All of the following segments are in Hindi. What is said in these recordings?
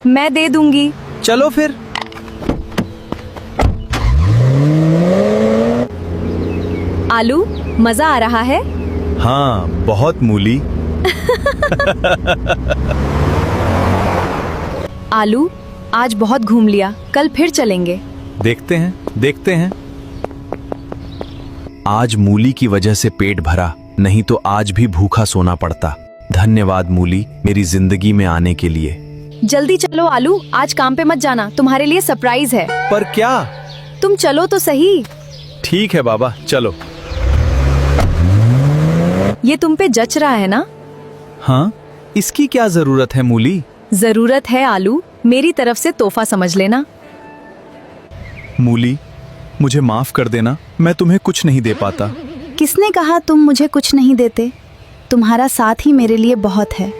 मैं दे दूंगी। चलो फिर। आलू, मजा आ रहा है? हाँ, बहुत मूली। आलू, आज बहुत घूम लिया, कल फिर चलेंगे। देखते हैं। आज मूली की वजह से पेट भरा, नहीं तो आज भी भूखा सोना पड़ता। धन्यवाद मूली, मेरी जिंदगी में आने के लिए। जल्दी चलो आलू, आज काम पे मत जाना, तुम्हारे लिए सरप्राइज है। पर क्या? तुम चलो तो सही। ठीक है बाबा, चलो। ये तुम पे जच रहा है ना? हाँ, इसकी क्या जरूरत है मूली? जरूरत है आलू, मेरी तरफ से तोहफा समझ लेना। मूली, मुझे माफ कर देना, मैं तुम्हें कुछ नहीं दे पाता। किसने कहा तुम मुझे कुछ नहीं देते? तुम्हारा साथ ही मेरे लिए बहुत है।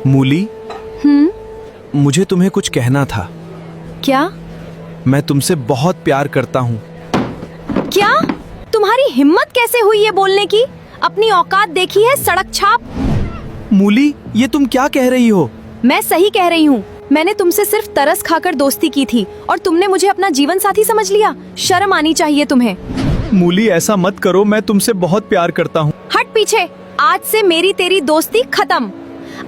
मूली, मुझे तुम्हें कुछ कहना था। क्या? मैं तुमसे बहुत प्यार करता हूँ। क्या? तुम्हारी हिम्मत कैसे हुई ये बोलने की? अपनी औकात देखी है, सड़क छाप। मूली, ये तुम क्या कह रही हो? मैं सही कह रही हूँ। मैंने तुमसे सिर्फ तरस खाकर दोस्ती की थी और तुमने मुझे अपना जीवन साथी समझ लिया। शर्म आनी चाहिए तुम्हें। मूली, ऐसा मत करो, मैं तुमसे बहुत प्यार करता हूँ। हट पीछे, आज से मेरी तेरी दोस्ती खत्म।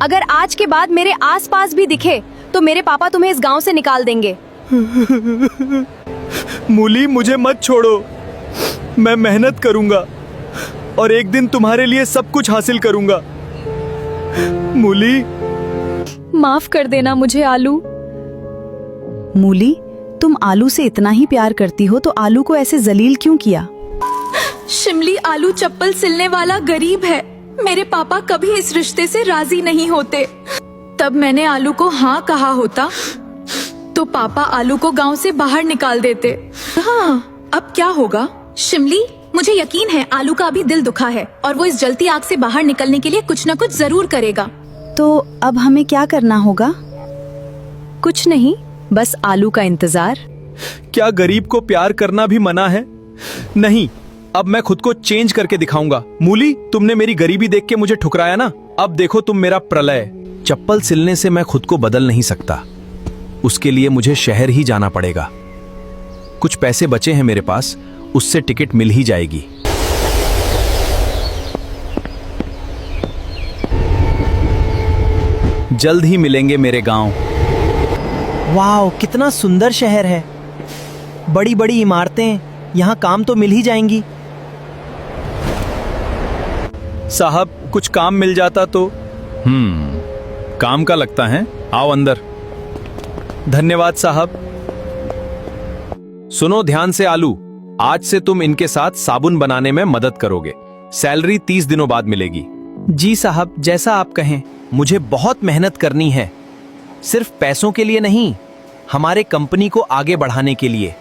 अगर आज के बाद मेरे आसपास भी दिखे तो मेरे पापा तुम्हें इस गांव से निकाल देंगे। मूली, मुझे मत छोड़ो, मैं मेहनत करूंगा और एक दिन तुम्हारे लिए सब कुछ हासिल करूंगा। मूली, माफ कर देना मुझे आलू। मूली, तुम आलू से इतना ही प्यार करती हो तो आलू को ऐसे जलील क्यों किया? शिमली आलू चप्पल सिलने वाला गरीब है। मेरे पापा कभी इस रिश्ते से राजी नहीं होते। तब मैंने आलू को हाँ कहा होता तो पापा आलू को गांव से बाहर निकाल देते। हाँ, अब क्या होगा? शिमली, मुझे यकीन है आलू का अभी दिल दुखा है और वो इस जलती आग से बाहर निकलने के लिए कुछ न कुछ जरूर करेगा। तो अब हमें क्या करना होगा? कुछ नहीं, बस आलू का इंतजार। क्या गरीब को प्यार करना भी मना है? नहीं, अब मैं खुद को चेंज करके दिखाऊंगा। मूली, तुमने मेरी गरीबी देख के मुझे ठुकराया ना, अब देखो तुम मेरा प्रलय। चप्पल सिलने से मैं खुद को बदल नहीं सकता, उसके लिए मुझे शहर ही जाना पड़ेगा। कुछ पैसे बचे हैं मेरे पास, उससे टिकट मिल ही जाएगी। जल्द ही मिलेंगे मेरे गांव। वाह, कितना सुंदर शहर है। बड़ी बड़ी इमारतें, यहाँ काम तो मिल ही जाएंगी। साहब, कुछ काम मिल जाता तो। काम का लगता है, आओ अंदर। धन्यवाद साहब। सुनो ध्यान से आलू, आज से तुम इनके साथ साबुन बनाने में मदद करोगे। सैलरी 30 दिनों बाद मिलेगी। जी साहब, जैसा आप कहें। मुझे बहुत मेहनत करनी है, सिर्फ पैसों के लिए नहीं, हमारे कंपनी को आगे बढ़ाने के लिए।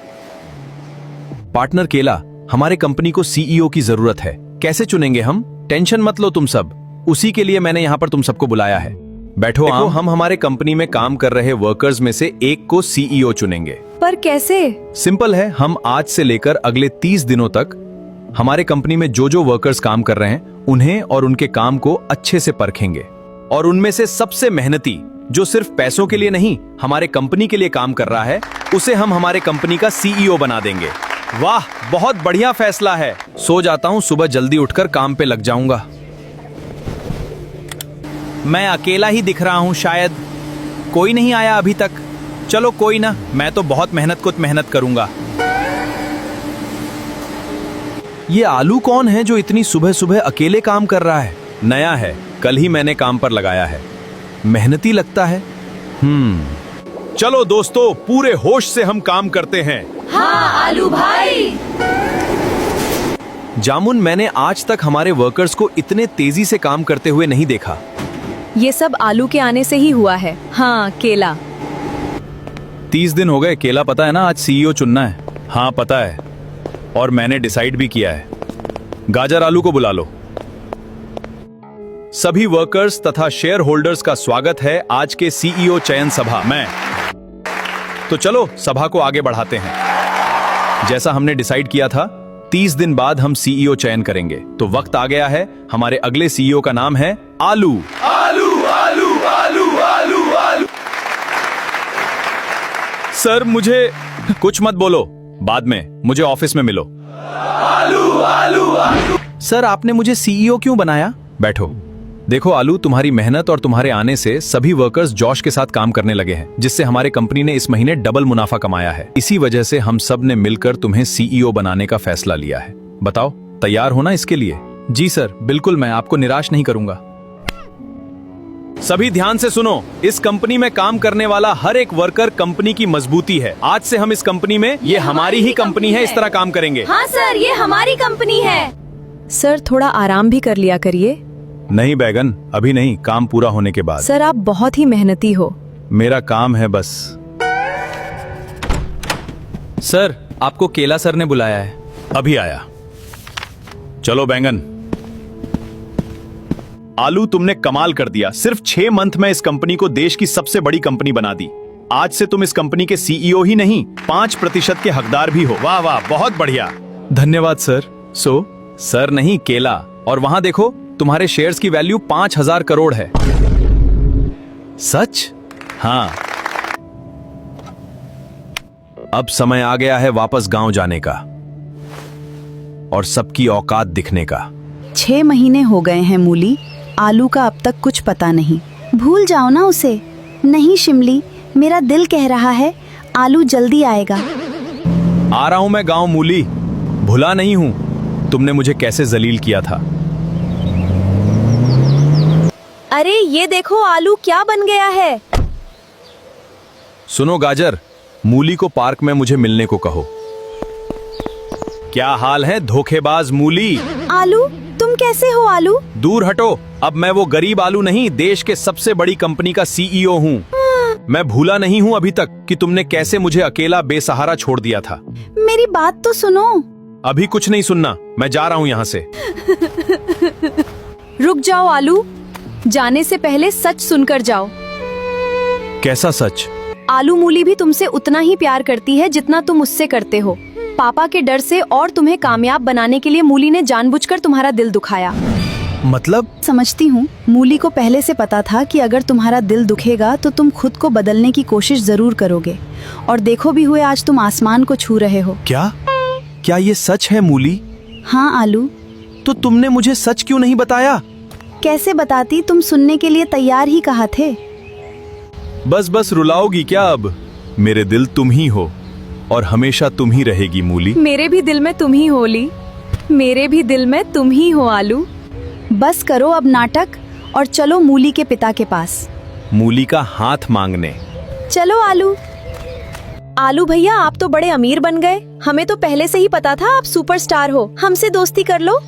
पार्टनर केला, हमारे कंपनी को सीईओ की जरूरत है। कैसे चुनेंगे हम? टेंशन मत लो तुम सब, उसी के लिए मैंने यहाँ पर तुम सबको बुलाया है। बैठो, हम हमारे कंपनी में काम कर रहे वर्कर्स में से एक को सीईओ चुनेंगे। पर कैसे? सिंपल है, हम आज से लेकर अगले 30 दिनों तक हमारे कंपनी में जो जो वर्कर्स काम कर रहे हैं उन्हें और उनके काम को अच्छे से परखेंगे और उनमें से सबसे मेहनती, जो सिर्फ पैसों के लिए नहीं हमारे कंपनी के लिए काम कर रहा है, उसे हम हमारे कंपनी का सीईओ बना देंगे। वाह, बहुत बढ़िया फैसला है। सो जाता हूं, सुबह जल्दी उठकर काम पे लग जाऊंगा। मैं अकेला ही दिख रहा हूँ, शायद कोई नहीं आया अभी तक। चलो कोई ना, मैं तो बहुत मेहनत करूंगा। ये आलू कौन है जो इतनी सुबह सुबह अकेले काम कर रहा है? नया है, कल ही मैंने काम पर लगाया है। मेहनती लगता है। चलो दोस्तों, पूरे होश से हम काम करते हैं। हाँ आलू भाई। जामुन, मैंने आज तक हमारे वर्कर्स को इतने तेजी से काम करते हुए नहीं देखा। ये सब आलू के आने से ही हुआ है। हाँ केला। 30 दिन हो गए। केला, पता है ना आज सीईओ चुनना है? हाँ पता है, और मैंने डिसाइड भी किया है। गाजर, आलू को बुला लो। सभी वर्कर्स तथा शेयर होल्डर्स का स्वागत है आज के सीईओ चयन सभा में। तो चलो सभा को आगे बढ़ाते हैं। जैसा हमने डिसाइड किया था, 30 दिन बाद हम सीईओ चयन करेंगे। तो वक्त आ गया है। हमारे अगले सीईओ का नाम है आलू। आलू आलू आलू आलू आलू। सर मुझे कुछ मत बोलो, बाद में मुझे ऑफिस में मिलो। सर आपने मुझे सीईओ क्यों बनाया? बैठो। देखो आलू, तुम्हारी मेहनत और तुम्हारे आने से सभी वर्कर्स जोश के साथ काम करने लगे हैं, जिससे हमारे कंपनी ने इस महीने डबल मुनाफा कमाया है। इसी वजह से हम सब ने मिलकर तुम्हें सीईओ बनाने का फैसला लिया है। बताओ, तैयार हो ना इसके लिए? जी सर, बिल्कुल, मैं आपको निराश नहीं करूंगा। सभी ध्यान से सुनो, इस कंपनी में काम करने वाला हर एक वर्कर कंपनी की मजबूती है। आज से हम इस कंपनी में, ये हमारी ही कंपनी है, इस तरह काम करेंगे। हाँ सर, ये हमारी कंपनी है। सर थोड़ा आराम भी कर लिया करिए। नहीं बैगन, अभी नहीं, काम पूरा होने के बाद। सर आप बहुत ही मेहनती हो। मेरा काम है बस। सर आपको केला सर ने बुलाया है। अभी आया। चलो बैंगन। आलू, तुमने कमाल कर दिया। सिर्फ 6 मंथ में इस कंपनी को देश की सबसे बड़ी कंपनी बना दी। आज से तुम इस कंपनी के सीईओ ही नहीं, 5% के हकदार भी हो। वाह वाह, बहुत बढ़िया। धन्यवाद सर। सर नहीं, केला। और वहां देखो, तुम्हारे शेयर्स की वैल्यू 5000 करोड़ है। सच? हाँ। अब समय आ गया है वापस गांव जाने का और सबकी औकात दिखने का। 6 महीने हो गए हैं मूली, आलू का अब तक कुछ पता नहीं। भूल जाओ ना उसे। नहीं शिमली, मेरा दिल कह रहा है आलू जल्दी आएगा। आ रहा हूं मैं गांव मूली, भुला नहीं हूं तुमने मुझे कैसे जलील किया था। अरे ये देखो आलू क्या बन गया है। सुनो गाजर, मूली को पार्क में मुझे मिलने को कहो। क्या हाल है धोखेबाज मूली? आलू तुम कैसे हो आलू? दूर हटो, अब मैं वो गरीब आलू नहीं, देश के सबसे बड़ी कंपनी का सीईओ हूँ। मैं भूला नहीं हूँ अभी तक कि तुमने कैसे मुझे अकेला बेसहारा छोड़ दिया था। मेरी बात तो सुनो। अभी कुछ नहीं सुनना, मैं जा रहा हूँ यहाँ से। रुक जाओ आलू, जाने से पहले सच सुनकर जाओ। कैसा सच? आलू मूली भी तुमसे उतना ही प्यार करती है जितना तुम उससे करते हो। पापा के डर से और तुम्हें कामयाब बनाने के लिए मूली ने जानबूझकर तुम्हारा दिल दुखाया। मतलब? समझती हूँ, मूली को पहले से पता था कि अगर तुम्हारा दिल दुखेगा तो तुम खुद को बदलने की कोशिश जरूर करोगे। और देखो भी हुए, आज तुम आसमान को छू रहे हो। क्या ये सच है मूली? हाँ आलू। तो तुमने मुझे सच क्यों नहीं बताया? कैसे बताती, तुम सुनने के लिए तैयार ही कहा थे। बस रुलाओगी क्या अब? मेरे दिल तुम ही हो और हमेशा तुम ही रहेगी मूली। मेरे भी दिल में तुम ही हो ली, मेरे भी दिल में तुम ही हो आलू। बस करो अब नाटक और चलो मूली के पिता के पास। मूली का हाथ मांगने। चलो आलू। आलू भैया, आप तो बड़े अमीर बन गए। हमें तो पहले से ही पता था आप सुपरस्टार हो। हमसे दोस्ती कर लो।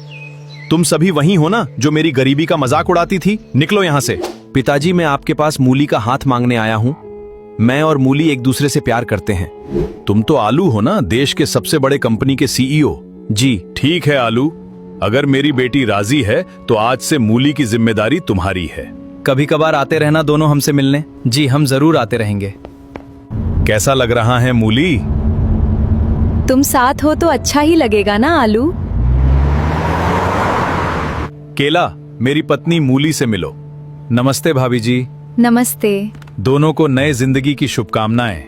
तुम सभी वही हो ना जो मेरी गरीबी का मजाक उड़ाती थी? निकलो यहाँ से। पिताजी, मैं आपके पास मूली का हाथ मांगने आया हूँ। मैं और मूली एक दूसरे से प्यार करते हैं। तुम तो आलू हो ना, देश के सबसे बड़े कंपनी के सीईओ। जी ठीक है आलू, अगर मेरी बेटी राजी है तो आज से मूली की जिम्मेदारी तुम्हारी है। कभी कभार आते रहना दोनों हमसे मिलने। जी हम जरूर आते रहेंगे। कैसा लग रहा है मूली? तुम साथ हो तो अच्छा ही लगेगा ना आलू। केला, मेरी पत्नी मूली से मिलो। नमस्ते भाभी जी। नमस्ते। दोनों को नए जिंदगी की शुभकामनाएं।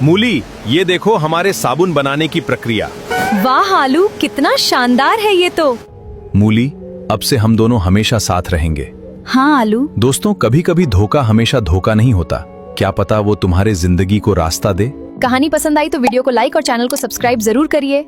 मूली, ये देखो हमारे साबुन बनाने की प्रक्रिया। वाह आलू, कितना शानदार है ये तो। मूली, अब से हम दोनों हमेशा साथ रहेंगे। हाँ आलू। दोस्तों, कभी कभी धोखा हमेशा धोखा नहीं होता। क्या पता वो तुम्हारे जिंदगी को रास्ता दे। कहानी पसंद आई तो वीडियो को लाइक और चैनल को सब्सक्राइब जरूर करिए।